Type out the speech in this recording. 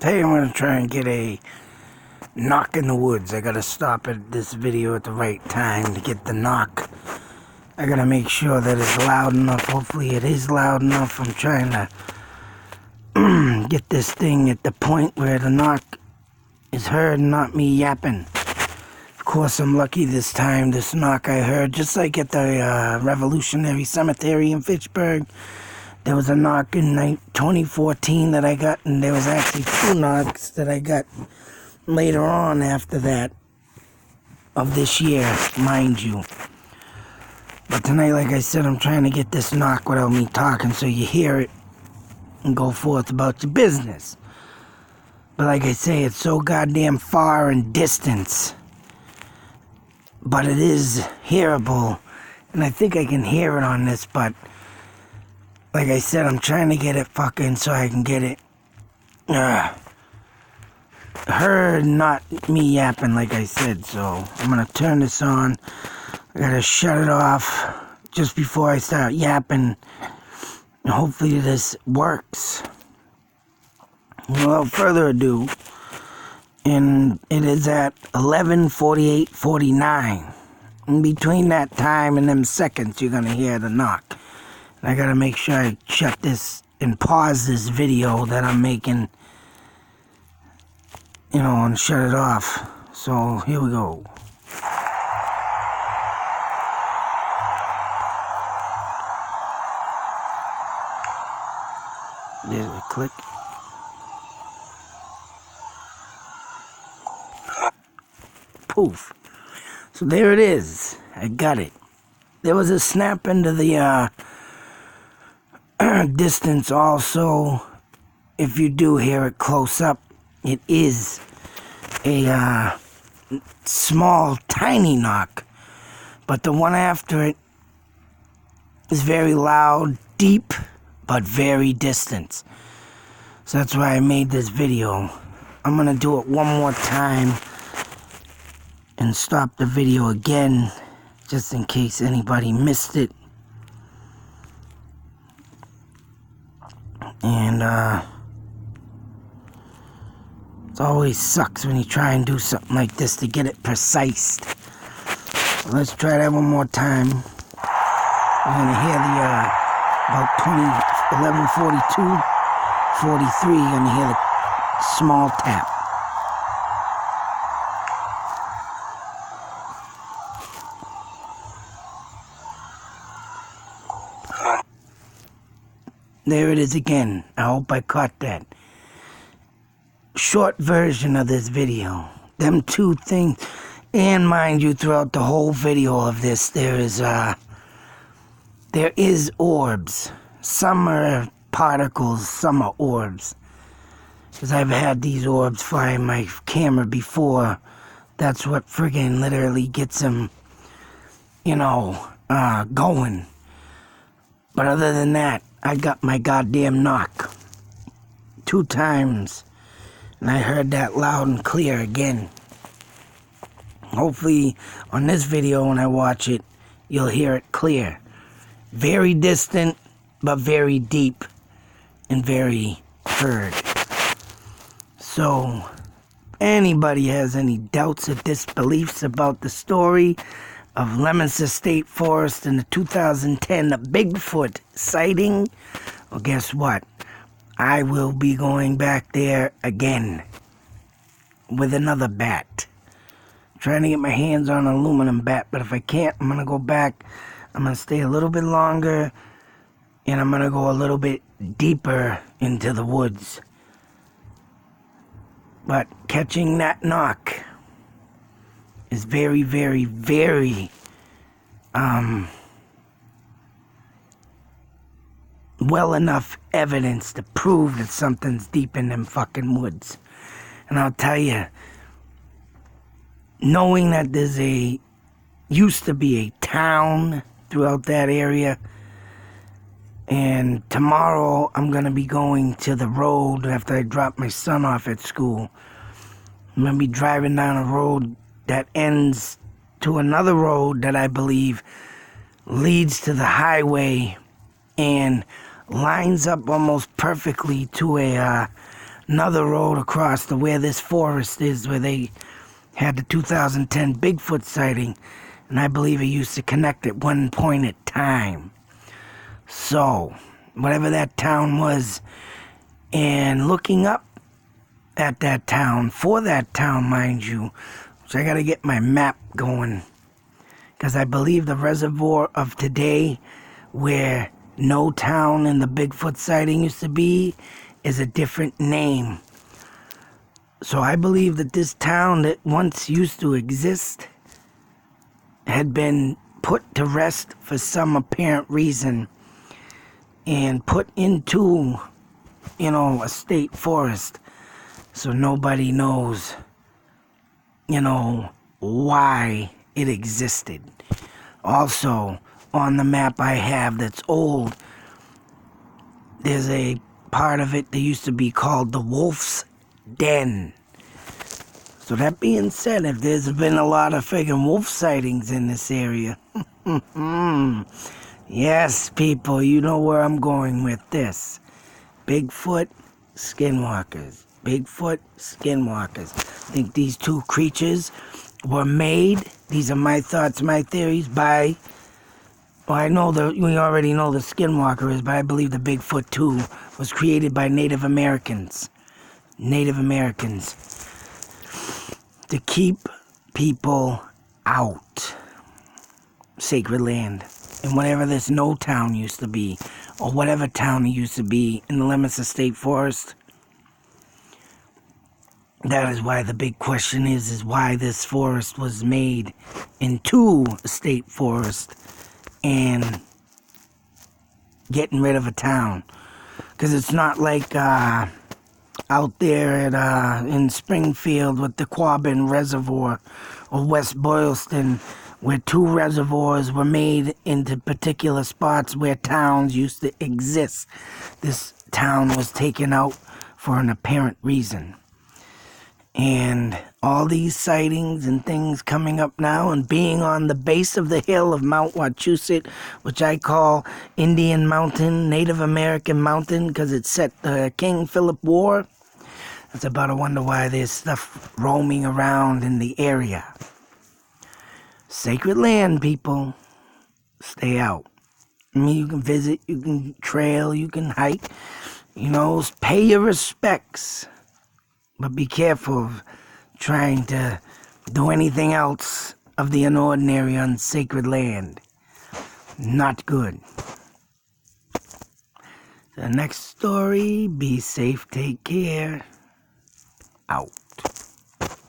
Today I'm going to try and get a knock in the woods. I got to stop at this video at the right time to get the knock. I got to make sure that it's loud enough. Hopefully it is loud enough. I'm trying to get this thing at the point where the knock is heard, not me yapping. Of course, I'm lucky this time. This knock I heard, just like at the Revolutionary Cemetery in Fitchburg. There was a knock in 2014 that I got, and there was actually 2 knocks that I got later on after that of this year, mind you. But tonight, like I said, I'm trying to get this knock without me talking so you hear it and go forth about your business. But like I say, it's so goddamn far in distance. But it is hearable, and I think I can hear it on this, but like I said, I'm trying to get it fucking so I can get it heard, not me yapping like I said. So I'm gonna turn this on. I gotta shut it off just before I start yapping. And hopefully this works. Without further ado, and it is at 11:48:49. In between that time and them seconds, you're gonna hear the knock. I gotta make sure I shut this and pause this video that I'm making, and shut it off. So here we go. There's a click. Poof. So there it is. I got it. There was a snap into the distance also. If you do hear it close up, it is a small, tiny knock. But the one after it is very loud, deep, but very distant. So that's why I made this video. I'm gonna do it one more time and stop the video again, just in case anybody missed it. And it always sucks when you try and do something like this to get it precise. So let's try that one more time. We're gonna hear the about 11:42, 43. You're gonna hear the small tap. There it is again. I hope I caught that. Short version of this video. Them 2 things. And mind you, throughout the whole video of this, there is orbs. Some are particles, some are orbs. Because I've had these orbs fly in my camera before. That's what friggin' literally gets them, going. But other than that, I got my goddamn knock 2 times, and I heard that loud and clear again. Hopefully, on this video, when I watch it, you'll hear it clear. Very distant, but very deep, and very heard. So, anybody has any doubts or disbeliefs about the story of Leominster State Forest in the 2010 Bigfoot sighting, well, guess what? I will be going back there again with another bat. I'm trying to get my hands on an aluminum bat, but if I can't, I'm going to go back. I'm going to stay a little bit longer, and I'm going to go a little bit deeper into the woods. But catching that knock is very, very, very well enough evidence to prove that something's deep in them fucking woods. And I'll tell you, knowing that there's used to be a town throughout that area, and tomorrow I'm gonna be going to the road after I drop my son off at school. I'm gonna be driving down a road that ends to another road that I believe leads to the highway and lines up almost perfectly to a another road across to where this forest is, where they had the 2010 Bigfoot sighting, and I believe it used to connect at one point in time. So, whatever that town was, and looking up at that town, for that town, mind you, so I gotta get my map going, because I believe the reservoir of today, where no town in the Bigfoot sighting used to be, is a different name. So I believe that this town that once used to exist had been put to rest for some apparent reason and put into, a state forest. So nobody knows, why it existed. Also, on the map I have that's old, there's a part of it that used to be called the Wolf's Den. So that being said, if there's been a lot of friggin' wolf sightings in this area, yes, people, you know where I'm going with this. Bigfoot, skinwalkers. Bigfoot, skinwalkers. I think these two creatures were made, these are my thoughts, my theories, by, well, we already know the skinwalker is, but I believe the Bigfoot too was created by Native Americans. Native Americans. To keep people out. Sacred land. And whatever this no town used to be, or whatever town it used to be in the Leominster State Forest, that is why the big question is why this forest was made into a state forest and getting rid of a town. Because it's not like out there at, in Springfield with the Quabbin Reservoir or West Boylston, where two reservoirs were made into particular spots where towns used to exist. This town was taken out for an apparent reason. And all these sightings and things coming up now and being on the base of the hill of Mount Wachusett, which I call Indian Mountain, Native American Mountain, because it set the King Philip War. It's about to wonder why there's stuff roaming around in the area. Sacred land, people. Stay out. I mean, you can visit, you can trail, you can hike. Pay your respects. But be careful of trying to do anything else of the unordinary on sacred land. Not good. The next story, be safe, take care. Out.